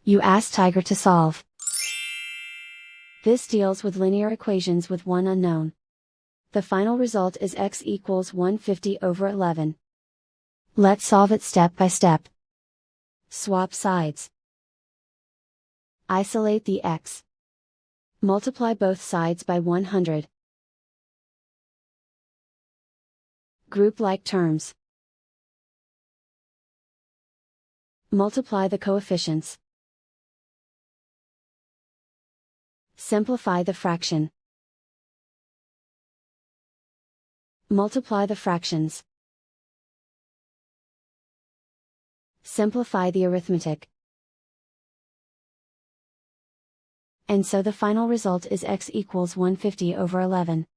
You ask Tiger to solve. This deals with linear equations with one unknown. The final result is x equals 150 over 11. Let's solve it step by step. Swap sides. Isolate the x. Multiply both sides by 100. Group like terms. Multiply the coefficients. Simplify the fraction. Multiply the fractions. Simplify the arithmetic. And so the final result is x equals 150 over 11.